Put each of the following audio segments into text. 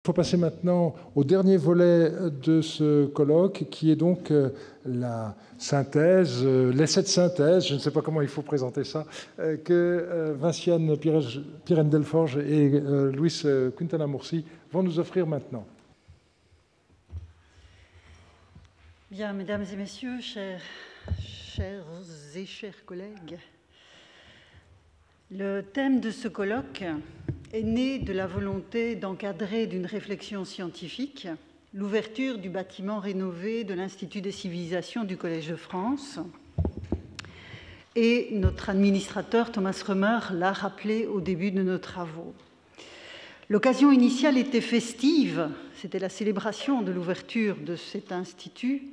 Il faut passer maintenant au dernier volet de ce colloque, qui est donc la synthèse, l'essai de synthèse, je ne sais pas comment il faut présenter ça, que Vinciane Pirenne-Delforge et Luis Quintana-Murci vont nous offrir maintenant. Bien, mesdames et messieurs, chers et chers collègues, le thème de ce colloque est né de la volonté d'encadrer d'une réflexion scientifique l'ouverture du bâtiment rénové de l'Institut des civilisations du Collège de France. Et notre administrateur, Thomas Römer, l'a rappelé au début de nos travaux. L'occasion initiale était festive, c'était la célébration de l'ouverture de cet institut,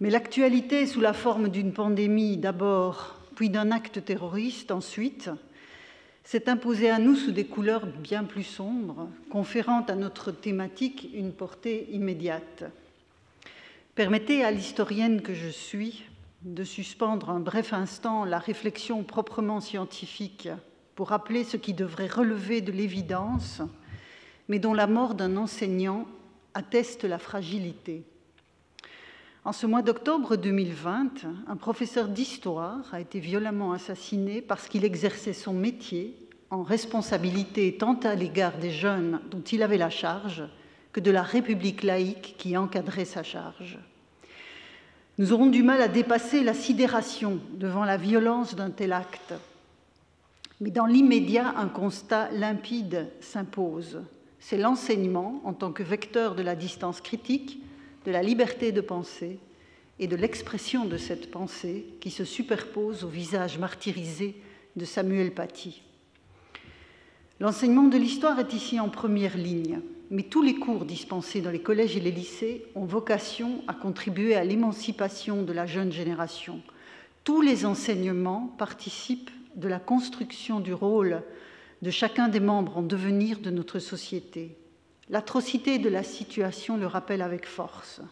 mais l'actualité, sous la forme d'une pandémie d'abord, puis d'un acte terroriste ensuite, s'est imposée à nous sous des couleurs bien plus sombres, conférant à notre thématique une portée immédiate. Permettez à l'historienne que je suis de suspendre un bref instant la réflexion proprement scientifique pour rappeler ce qui devrait relever de l'évidence, mais dont la mort d'un enseignant atteste la fragilité. En ce mois d'octobre 2020, un professeur d'histoire a été violemment assassiné parce qu'il exerçait son métier en responsabilité tant à l'égard des jeunes dont il avait la charge que de la République laïque qui encadrait sa charge. Nous aurons du mal à dépasser la sidération devant la violence d'un tel acte. Mais dans l'immédiat, un constat limpide s'impose. C'est l'enseignement en tant que vecteur de la distance critique, de la liberté de penser et de l'expression de cette pensée qui se superpose au visage martyrisé de Samuel Paty. L'enseignement de l'histoire est ici en première ligne, mais tous les cours dispensés dans les collèges et les lycées ont vocation à contribuer à l'émancipation de la jeune génération. Tous les enseignements participent de la construction du rôle de chacun des membres en devenir de notre société. L'atrocité de la situation le rappelle avec force.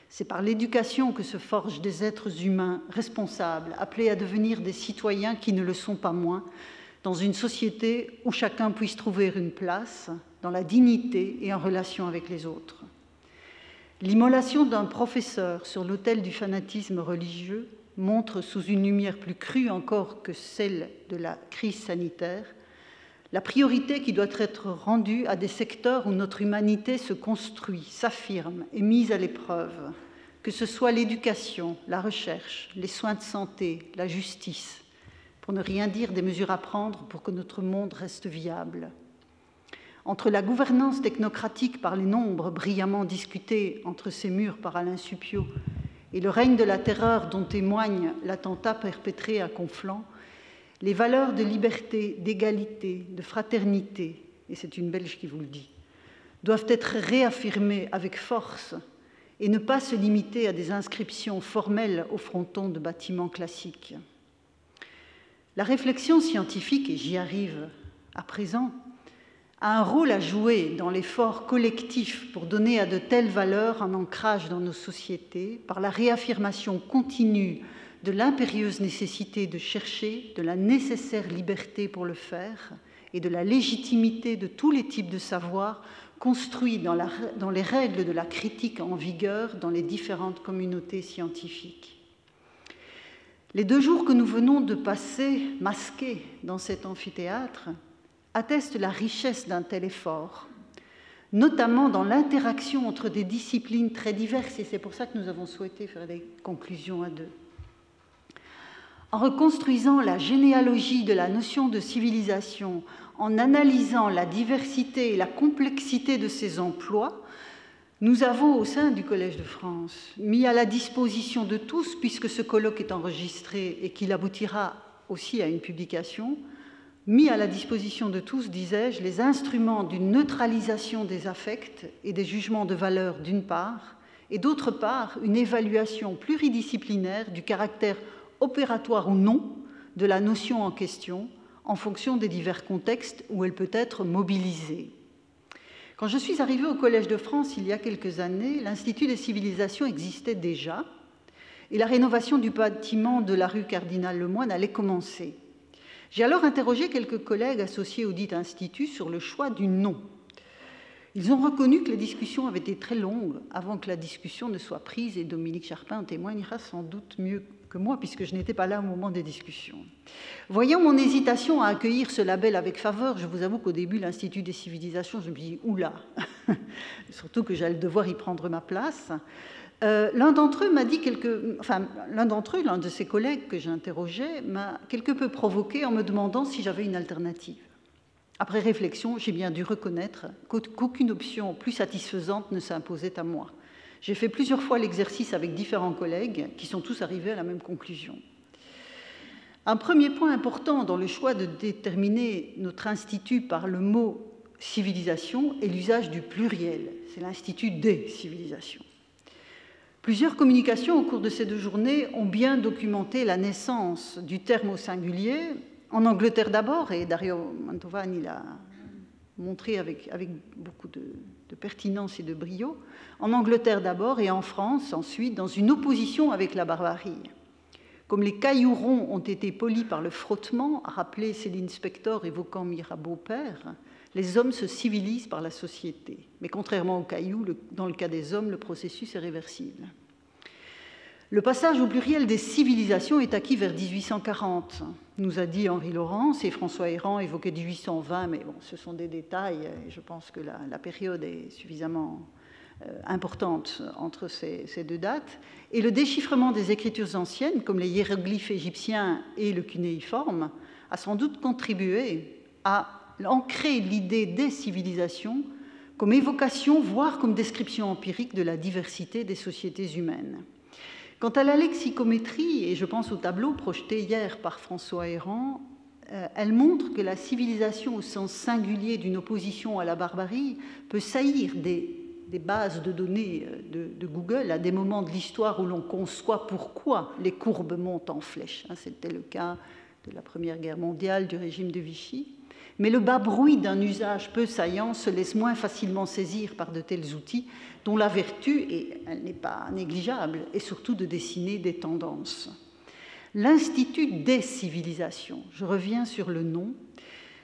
C'est par l'éducation que se forgent des êtres humains responsables, appelés à devenir des citoyens qui ne le sont pas moins, dans une société où chacun puisse trouver une place, dans la dignité et en relation avec les autres. L'immolation d'un professeur sur l'autel du fanatisme religieux montre, sous une lumière plus crue encore que celle de la crise sanitaire, la priorité qui doit être rendue à des secteurs où notre humanité se construit, s'affirme, est mise à l'épreuve, que ce soit l'éducation, la recherche, les soins de santé, la justice, pour ne rien dire des mesures à prendre pour que notre monde reste viable. Entre la gouvernance technocratique par les nombres brillamment discutée entre ces murs par Alain Supiot et le règne de la terreur dont témoigne l'attentat perpétré à Conflans, les valeurs de liberté, d'égalité, de fraternité, et c'est une Belge qui vous le dit, doivent être réaffirmées avec force et ne pas se limiter à des inscriptions formelles au fronton de bâtiments classiques. La réflexion scientifique, et j'y arrive à présent, a un rôle à jouer dans l'effort collectif pour donner à de telles valeurs un ancrage dans nos sociétés par la réaffirmation continue de l'impérieuse nécessité de chercher, de la nécessaire liberté pour le faire et de la légitimité de tous les types de savoirs construits dans les règles de la critique en vigueur dans les différentes communautés scientifiques. Les 2 jours que nous venons de passer masqués dans cet amphithéâtre attestent la richesse d'un tel effort, notamment dans l'interaction entre des disciplines très diverses, et c'est pour ça que nous avons souhaité faire des conclusions à 2. En reconstruisant la généalogie de la notion de civilisation, en analysant la diversité et la complexité de ses emplois, nous avons, au sein du Collège de France, mis à la disposition de tous, puisque ce colloque est enregistré et qu'il aboutira aussi à une publication, mis à la disposition de tous, disais-je, les instruments d'une neutralisation des affects et des jugements de valeur d'une part, et d'autre part, une évaluation pluridisciplinaire du caractère opératoire ou non de la notion en question en fonction des divers contextes où elle peut être mobilisée. Quand je suis arrivée au Collège de France il y a quelques années, l'Institut des civilisations existait déjà et la rénovation du bâtiment de la rue Cardinal Lemoine allait commencer. J'ai alors interrogé quelques collègues associés au dit institut sur le choix du nom. Ils ont reconnu que les discussions avaient été très longues avant que la discussion ne soit prise, et Dominique Charpin en témoignera sans doute mieux que moi, puisque je n'étais pas là au moment des discussions. Voyant mon hésitation à accueillir ce label avec faveur, je vous avoue qu'au début, l'Institut des civilisations, je me dis « oula !» Surtout que j'allais devoir y prendre ma place. L'un d'entre eux m'a dit l'un de ses collègues que j'ai interrogé m'a quelque peu provoqué en me demandant si j'avais une alternative. Après réflexion, j'ai bien dû reconnaître qu'aucune option plus satisfaisante ne s'imposait à moi. J'ai fait plusieurs fois l'exercice avec différents collègues qui sont tous arrivés à la même conclusion. Un premier point important dans le choix de déterminer notre institut par le mot « civilisation » est l'usage du pluriel. C'est l'Institut des civilisations. Plusieurs communications au cours de ces 2 journées ont bien documenté la naissance du terme au singulier, en Angleterre d'abord, et Dario Mantovani l'a montré avec beaucoup de pertinence et de brio, en Angleterre d'abord et en France ensuite, dans une opposition avec la barbarie. Comme les cailloux ronds ont été polis par le frottement, a rappelé Céline Spector évoquant Mirabeau père, les hommes se civilisent par la société. Mais contrairement aux cailloux, dans le cas des hommes, le processus est réversible. Le passage au pluriel des civilisations est acquis vers 1840, nous a dit Henri Laurence, et François Héran évoquait 1820, mais bon, ce sont des détails, et je pense que la période est suffisamment importante entre ces 2 dates. Et le déchiffrement des écritures anciennes, comme les hiéroglyphes égyptiens et le cunéiforme, a sans doute contribué à ancrer l'idée des civilisations comme évocation, voire comme description empirique de la diversité des sociétés humaines. Quant à la lexicométrie, et je pense au tableau projeté hier par François Héran, elle montre que la civilisation au sens singulier d'une opposition à la barbarie peut saillir des bases de données de Google à des moments de l'histoire où l'on conçoit pourquoi les courbes montent en flèche. C'était le cas de la Première Guerre mondiale, du régime de Vichy. Mais le bas bruit d'un usage peu saillant se laisse moins facilement saisir par de tels outils dont la vertu, et elle n'est pas négligeable, est surtout de dessiner des tendances. L'Institut des civilisations, je reviens sur le nom,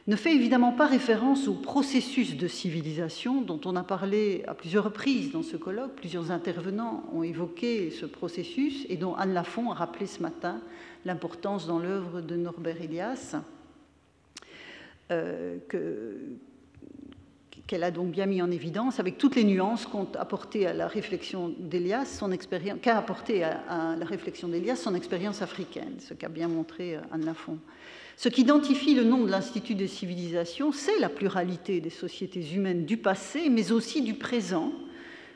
ne fait évidemment pas référence au processus de civilisation dont on a parlé à plusieurs reprises dans ce colloque. Plusieurs intervenants ont évoqué ce processus et dont Anne Lafont a rappelé ce matin l'importance dans l'œuvre de Norbert Elias, qu'elle a donc bien mis en évidence avec toutes les nuances qu'a apporté à la réflexion d'Elias son expérience africaine, ce qu'a bien montré Anne Lafont. Ce qu'identifie le nom de l'Institut des civilisations, c'est la pluralité des sociétés humaines du passé, mais aussi du présent,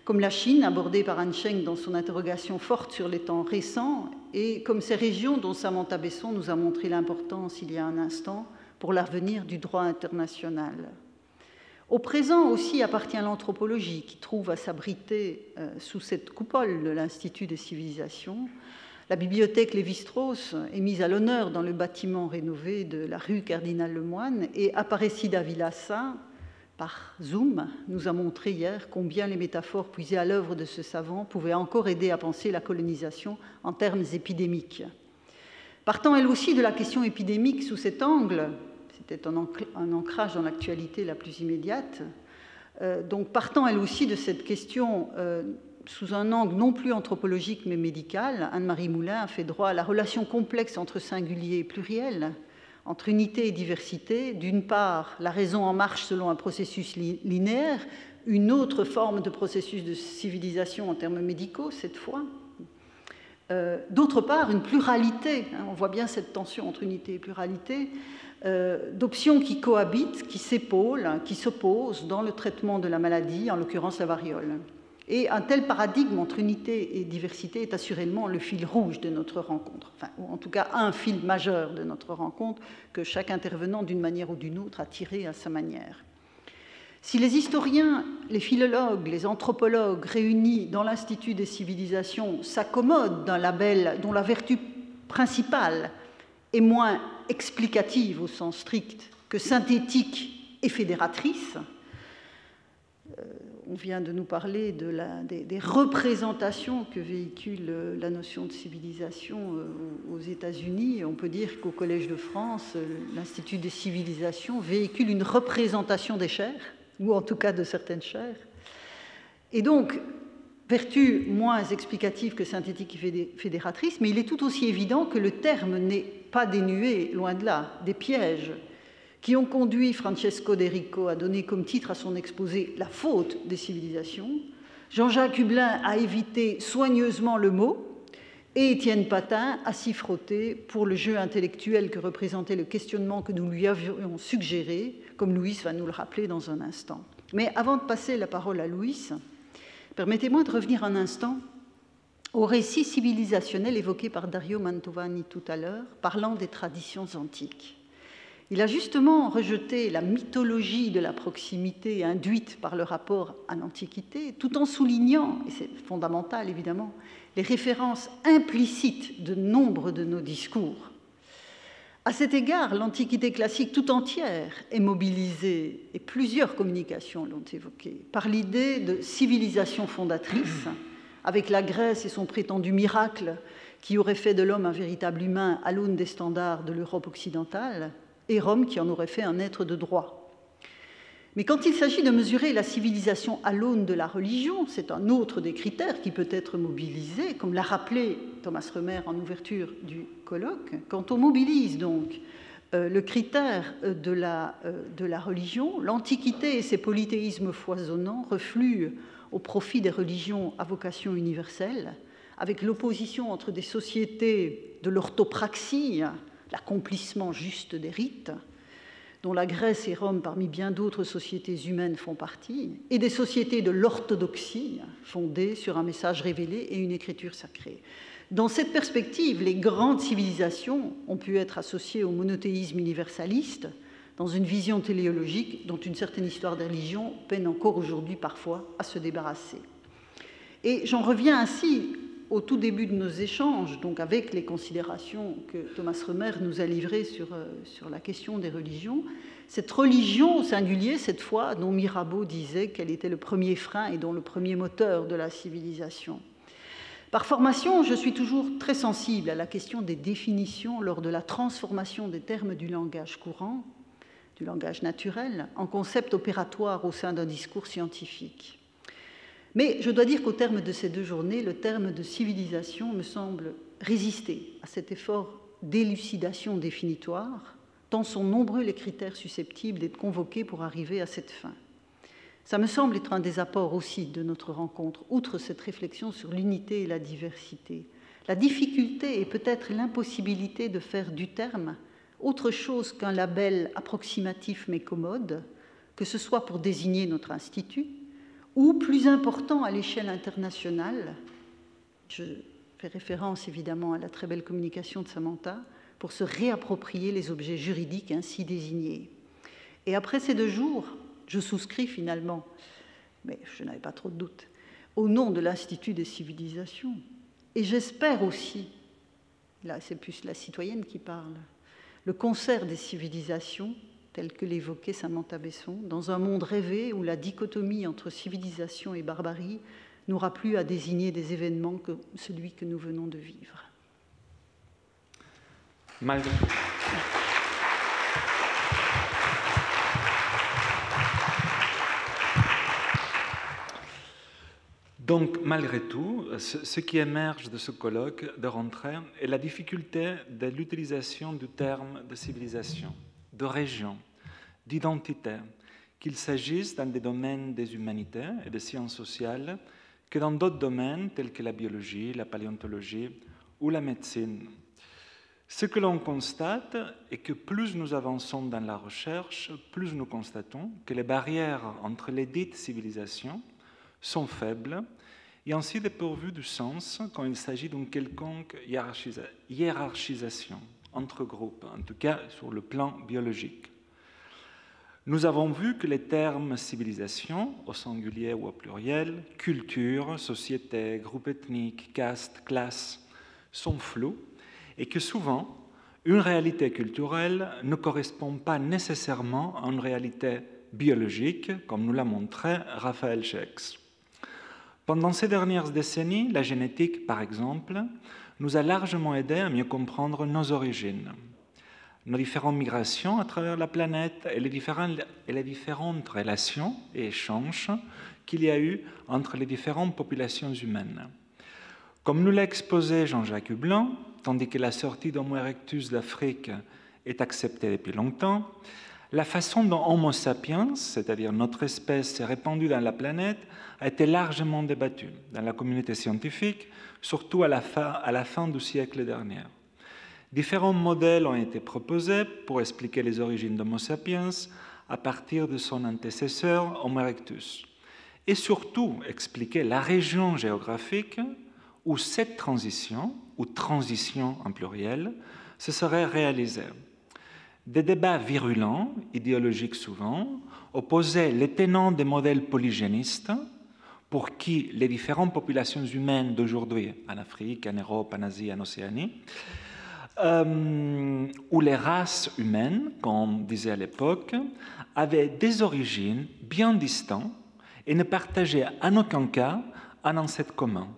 comme la Chine, abordée par Anne Cheng dans son interrogation forte sur les temps récents, et comme ces régions dont Samantha Besson nous a montré l'importance il y a un instant pour l'avenir du droit international. Au présent aussi appartient l'anthropologie, qui trouve à s'abriter sous cette coupole de l'Institut des civilisations. La bibliothèque Lévi-Strauss est mise à l'honneur dans le bâtiment rénové de la rue Cardinal-Lemoine, et Aparecida Villassa, par Zoom, nous a montré hier combien les métaphores puisées à l'œuvre de ce savant pouvaient encore aider à penser la colonisation en termes épidémiques. Partant elle aussi de la question épidémique sous cet angle, c'était un ancrage dans l'actualité la plus immédiate, donc partant elle aussi de cette question sous un angle non plus anthropologique mais médical, Anne-Marie Moulin a fait droit à la relation complexe entre singulier et pluriel, entre unité et diversité. D'une part, la raison en marche selon un processus linéaire, une autre forme de processus de civilisation en termes médicaux cette fois. D'autre part, une pluralité, on voit bien cette tension entre unité et pluralité, d'options qui cohabitent, qui s'épaulent, qui s'opposent dans le traitement de la maladie, en l'occurrence la variole. Et un tel paradigme entre unité et diversité est assurément le fil rouge de notre rencontre, enfin, ou en tout cas un fil majeur de notre rencontre que chaque intervenant, d'une manière ou d'une autre, a tiré à sa manière. Si les historiens, les philologues, les anthropologues réunis dans l'Institut des civilisations s'accommodent d'un label dont la vertu principale est moins explicative au sens strict que synthétique et fédératrice, on vient de nous parler des représentations que véhicule la notion de civilisation aux États-Unis. On peut dire qu'au Collège de France, l'Institut des civilisations véhicule une représentation des chairs, ou en tout cas de certaines chairs. Et donc, vertu moins explicative que synthétique et fédératrice, mais il est tout aussi évident que le terme n'est pas dénué, loin de là, des pièges qui ont conduit Francesco De Rico à donner comme titre à son exposé « La faute des civilisations ». Jean-Jacques Hublin a évité soigneusement le mot et Étienne Patin a s'y frotté pour le jeu intellectuel que représentait le questionnement que nous lui avions suggéré, comme Louis va nous le rappeler dans un instant. Mais avant de passer la parole à Louis, permettez-moi de revenir un instant au récit civilisationnel évoqué par Dario Mantovani tout à l'heure, parlant des traditions antiques. Il a justement rejeté la mythologie de la proximité induite par le rapport à l'Antiquité, tout en soulignant, et c'est fondamental évidemment, les références implicites de nombre de nos discours. À cet égard, l'Antiquité classique tout entière est mobilisée, et plusieurs communications l'ont évoqué, par l'idée de civilisation fondatrice, avec la Grèce et son prétendu miracle qui aurait fait de l'homme un véritable humain à l'aune des standards de l'Europe occidentale, et Rome qui en aurait fait un être de droit. Mais quand il s'agit de mesurer la civilisation à l'aune de la religion, c'est un autre des critères qui peut être mobilisé, comme l'a rappelé Thomas Römer en ouverture du colloque. Quand on mobilise donc le critère de la religion, l'Antiquité et ses polythéismes foisonnants refluent au profit des religions à vocation universelle, avec l'opposition entre des sociétés de l'orthopraxie, l'accomplissement juste des rites, dont la Grèce et Rome, parmi bien d'autres sociétés humaines, font partie, et des sociétés de l'orthodoxie, fondées sur un message révélé et une écriture sacrée. Dans cette perspective, les grandes civilisations ont pu être associées au monothéisme universaliste, dans une vision téléologique dont une certaine histoire des religions peine encore aujourd'hui parfois à se débarrasser. Et j'en reviens ainsi au tout début de nos échanges, donc avec les considérations que Thomas Römer nous a livrées sur la question des religions, cette religion au singulier, cette fois, dont Mirabeau disait qu'elle était le premier frein et dont le premier moteur de la civilisation. Par formation, je suis toujours très sensible à la question des définitions lors de la transformation des termes du langage courant, du langage naturel, en concept opératoire au sein d'un discours scientifique. Mais je dois dire qu'au terme de ces 2 journées, le terme de civilisation me semble résister à cet effort d'élucidation définitoire, tant sont nombreux les critères susceptibles d'être convoqués pour arriver à cette fin. Ça me semble être un des apports aussi de notre rencontre, outre cette réflexion sur l'unité et la diversité. La difficulté et peut-être l'impossibilité de faire du terme autre chose qu'un label approximatif mais commode, que ce soit pour désigner notre institut, ou plus important à l'échelle internationale, je fais référence évidemment à la très belle communication de Samantha, pour se réapproprier les objets juridiques ainsi désignés. Et après ces 2 jours, je souscris finalement, mais je n'avais pas trop de doute, au nom de l'Institut des civilisations. Et j'espère aussi, là c'est plus la citoyenne qui parle, le concert des civilisations, tel que l'évoquait Samantha Besson, dans un monde rêvé où la dichotomie entre civilisation et barbarie n'aura plus à désigner des événements que celui que nous venons de vivre. Malgré tout, ce qui émerge de ce colloque de rentrée est la difficulté de l'utilisation du terme de civilisation, de région, d'identité, qu'il s'agisse dans des domaines des humanités et des sciences sociales que dans d'autres domaines tels que la biologie, la paléontologie ou la médecine. Ce que l'on constate est que plus nous avançons dans la recherche, plus nous constatons que les barrières entre les dites civilisations sont faibles et ainsi dépourvues du sens quand il s'agit d'une quelconque hiérarchisation entre groupes, en tout cas sur le plan biologique. Nous avons vu que les termes civilisation, au singulier ou au pluriel, culture, société, groupe ethnique, caste, classe, sont flous et que souvent, une réalité culturelle ne correspond pas nécessairement à une réalité biologique, comme nous l'a montré Raphaël Schex. Pendant ces dernières décennies, la génétique, par exemple, nous a largement aidé à mieux comprendre nos origines. nos différentes migrations à travers la planète et les différentes relations et échanges qu'il y a eu entre les différentes populations humaines. Comme nous l'a exposé Jean-Jacques Hublin, tandis que la sortie d'Homo erectus d'Afrique est acceptée depuis longtemps, la façon dont Homo sapiens, c'est-à-dire notre espèce, s'est répandue dans la planète, a été largement débattue dans la communauté scientifique, surtout à la fin du siècle dernier. Différents modèles ont été proposés pour expliquer les origines d'Homo sapiens à partir de son antécesseur Homo erectus, et surtout expliquer la région géographique où cette transition, ou transition en pluriel, se serait réalisée. Des débats virulents, idéologiques souvent, opposaient les tenants des modèles polygénistes, pour qui les différentes populations humaines d'aujourd'hui, en Afrique, en Europe, en Asie, en Océanie, où les races humaines, comme on disait à l'époque, avaient des origines bien distantes et ne partageaient en aucun cas un ancêtre commun,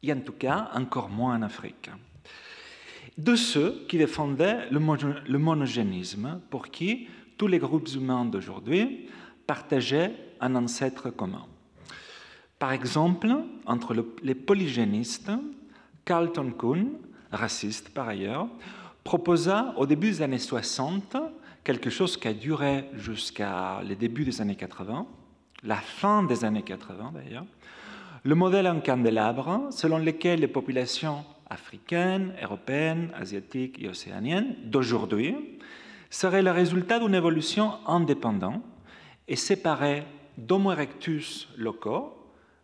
et en tout cas encore moins en Afrique. De ceux qui défendaient le monogénisme, pour qui tous les groupes humains d'aujourd'hui partageaient un ancêtre commun. Par exemple, entre les polygénistes, Carlton Kuhn, raciste par ailleurs, proposa au début des années 60 quelque chose qui a duré jusqu'à les débuts des années 80, la fin des années 80 d'ailleurs, le modèle en candélabre selon lequel les populations africaines, européennes, asiatiques et océaniennes d'aujourd'hui seraient le résultat d'une évolution indépendante et séparée d'Homo erectus locaux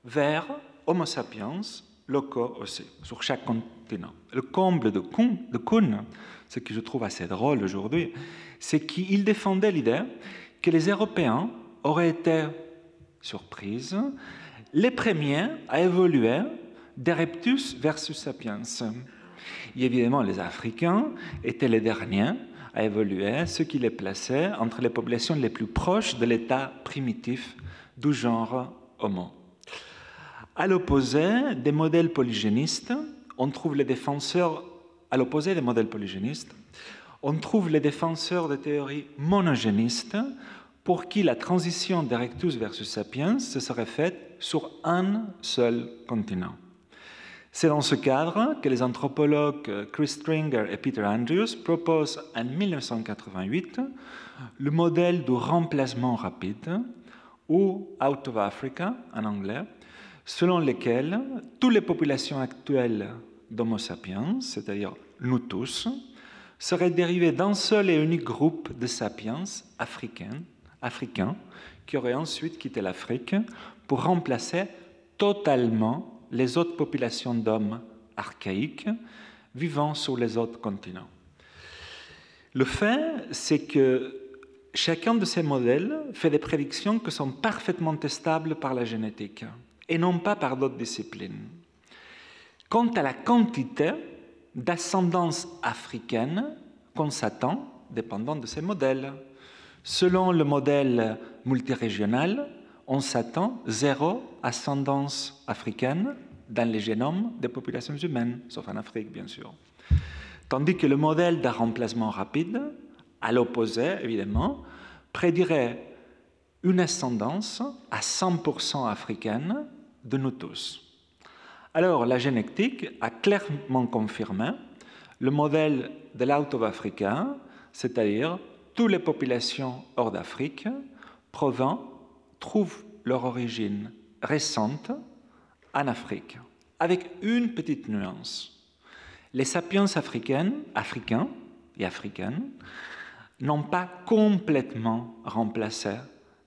vers Homo sapiens locaux aussi, sur chaque continent. Le comble de Kuhn, ce que je trouve assez drôle aujourd'hui, c'est qu'il défendait l'idée que les Européens auraient été, surprise, les premiers à évoluer d'Erectus versus Sapiens. Et évidemment, les Africains étaient les derniers à évoluer, ce qui les plaçait entre les populations les plus proches de l'état primitif du genre Homo. À l'opposé des modèles polygénistes, on trouve les défenseurs, à l'opposé des modèles polygénistes, on trouve les défenseurs de théories monogénistes pour qui la transition d'Erectus versus Sapiens se serait faite sur un seul continent. C'est dans ce cadre que les anthropologues Chris Stringer et Peter Andrews proposent en 1988 le modèle du remplacement rapide, ou Out of Africa en anglais, selon lequel toutes les populations actuelles d'Homo sapiens, c'est-à-dire nous tous, seraient dérivées d'un seul et unique groupe de sapiens africains qui auraient ensuite quitté l'Afrique pour remplacer totalement les autres populations d'hommes archaïques vivant sur les autres continents. Le fait, c'est que chacun de ces modèles fait des prédictions qui sont parfaitement testables par la génétique et non pas par d'autres disciplines. Quant à la quantité d'ascendance africaine qu'on s'attend, dépendant de ces modèles, selon le modèle multirégional, on s'attend 0 ascendance africaine dans les génomes des populations humaines, sauf en Afrique, bien sûr. Tandis que le modèle d'un remplacement rapide, à l'opposé, évidemment, prédirait une ascendance à 100% africaine de nous tous. Alors, la génétique a clairement confirmé le modèle de l'Out of Africa, c'est-à-dire toutes les populations hors d'Afrique trouvent leur origine récente en Afrique, avec une petite nuance. Les sapiens africains et africaines n'ont pas complètement remplacé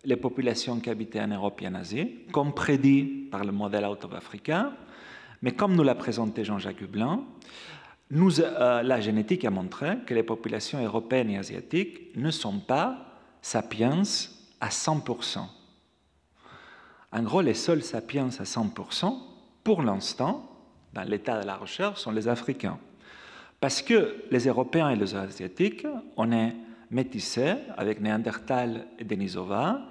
les populations qui habitaient en Europe et en Asie, comme prédit par le modèle Out of Africa, mais comme nous l'a présenté Jean-Jacques Hublin, la génétique a montré que les populations européennes et asiatiques ne sont pas sapiens à 100%. En gros, les seuls sapiens à 100%, pour l'instant, dans l'état de la recherche, sont les Africains. Parce que les Européens et les Asiatiques, on est métissés avec Néandertal et Denisova,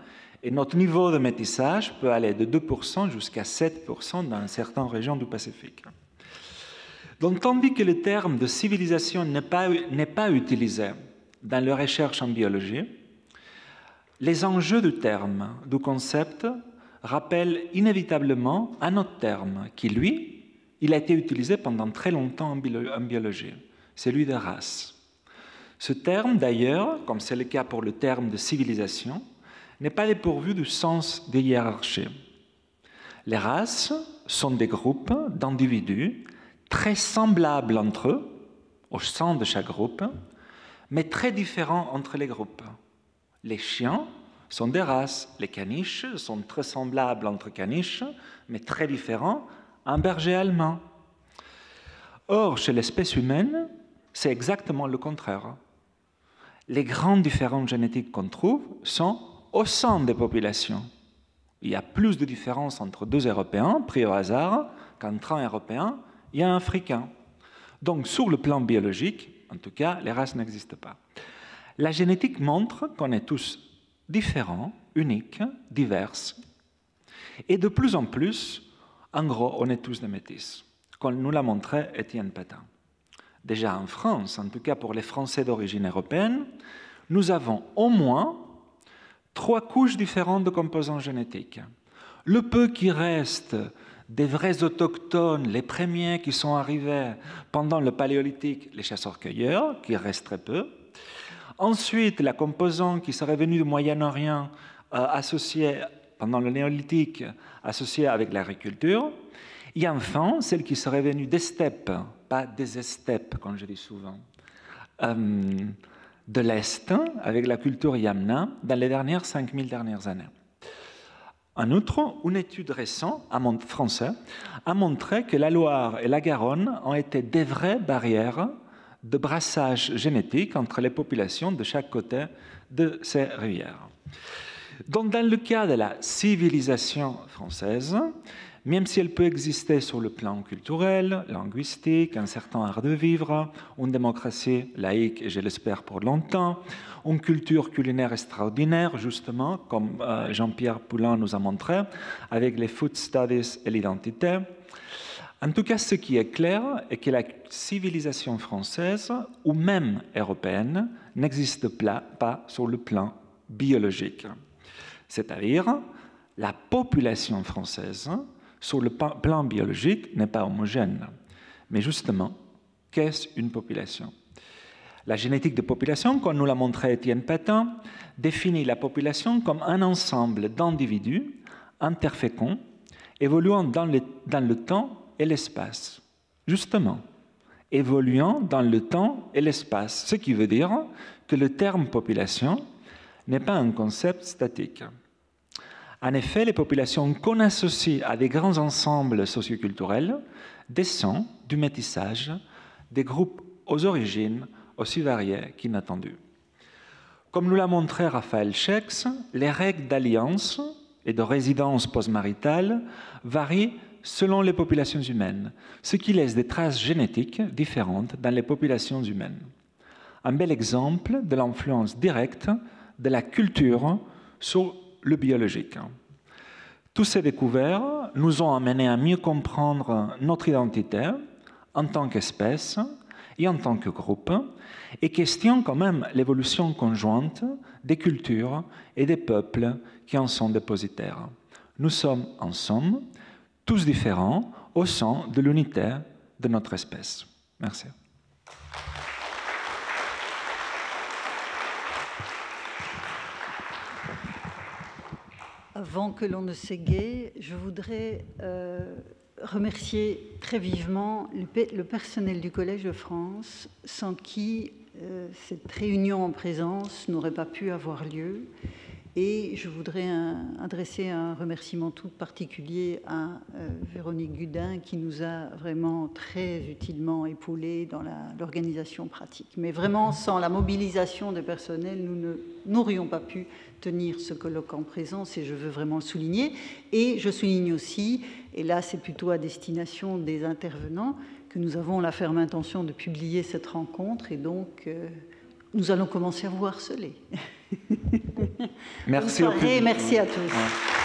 et notre niveau de métissage peut aller de 2% jusqu'à 7% dans certaines régions du Pacifique. Donc, tandis que le terme de civilisation n'est pas utilisé dans les recherches en biologie, les enjeux du terme, du concept, rappellent inévitablement un autre terme qui, lui, il a été utilisé pendant très longtemps en biologie, celui de race. Ce terme, d'ailleurs, comme c'est le cas pour le terme de civilisation, n'est pas dépourvu du sens des hiérarchies. Les races sont des groupes d'individus très semblables entre eux, au sein de chaque groupe, mais très différents entre les groupes. Les chiens sont des races, les caniches sont très semblables entre caniches, mais très différents en berger allemand. Or, chez l'espèce humaine, c'est exactement le contraire. Les grandes différences génétiques qu'on trouve sont au sein des populations. Il y a plus de différences entre deux Européens, pris au hasard, qu'entre un Européen et un Africain. Donc, sur le plan biologique, en tout cas, les races n'existent pas. La génétique montre qu'on est tous différents, uniques, divers. Et de plus en plus, en gros, on est tous des métis, comme nous l'a montré Étienne Pétain. Déjà en France, en tout cas pour les Français d'origine européenne, nous avons au moins 3 couches différentes de composants génétiques. Le peu qui reste des vrais autochtones, les premiers qui sont arrivés pendant le Paléolithique, les chasseurs-cueilleurs, qui restent très peu. Ensuite, la composante qui serait venue du Moyen-Orient, associée pendant le Néolithique, associée avec l'agriculture. Et enfin, celle qui serait venue des steppes, pas des steppes, comme je dis souvent, de l'Est, avec la culture Yamna, dans les dernières 5000 dernières années. En outre, une étude récente, française, a montré que la Loire et la Garonne ont été des vraies barrières de brassage génétique entre les populations de chaque côté de ces rivières. Donc, dans le cas de la civilisation française, même si elle peut exister sur le plan culturel, linguistique, un certain art de vivre, une démocratie laïque, et je l'espère pour longtemps, une culture culinaire extraordinaire, justement, comme Jean-Pierre Poulin nous a montré, avec les food studies et l'identité. En tout cas, ce qui est clair est que la civilisation française, ou même européenne, n'existe pas sur le plan biologique. C'est-à-dire, la population française, sur le plan biologique, n'est pas homogène. Mais justement, qu'est-ce une population? La génétique de population, comme nous l'a montré Étienne Pétain, définit la population comme un ensemble d'individus interféconds évoluant dans le temps et l'espace. Justement, évoluant dans le temps et l'espace, ce qui veut dire que le terme population n'est pas un concept statique. En effet, les populations qu'on associe à des grands ensembles socioculturels descendent du métissage des groupes aux origines aussi variées qu'inattendues. Comme nous l'a montré Raphaël Schex, les règles d'alliance et de résidence postmaritale varient selon les populations humaines, ce qui laisse des traces génétiques différentes dans les populations humaines. Un bel exemple de l'influence directe de la culture sur le biologique. Tous ces découvertes nous ont amenés à mieux comprendre notre identité en tant qu'espèce et en tant que groupe, et questionnent quand même l'évolution conjointe des cultures et des peuples qui en sont dépositaires. Nous sommes, en somme, tous différents au sein de l'unité de notre espèce. Merci. Avant que l'on ne s'égaie, je voudrais remercier très vivement le personnel du Collège de France, sans qui cette réunion en présence n'aurait pas pu avoir lieu. Et je voudrais adresser un remerciement tout particulier à Véronique Gudin, qui nous a vraiment très utilement épaulés dans l'organisation pratique. Mais vraiment, sans la mobilisation des personnels, nous n'aurions pas pu tenir ce colloque en présence, et je veux vraiment le souligner. Et je souligne aussi, et là c'est plutôt à destination des intervenants, que nous avons la ferme intention de publier cette rencontre, et donc nous allons commencer à vous harceler. Merci. Merci à tous. Ouais.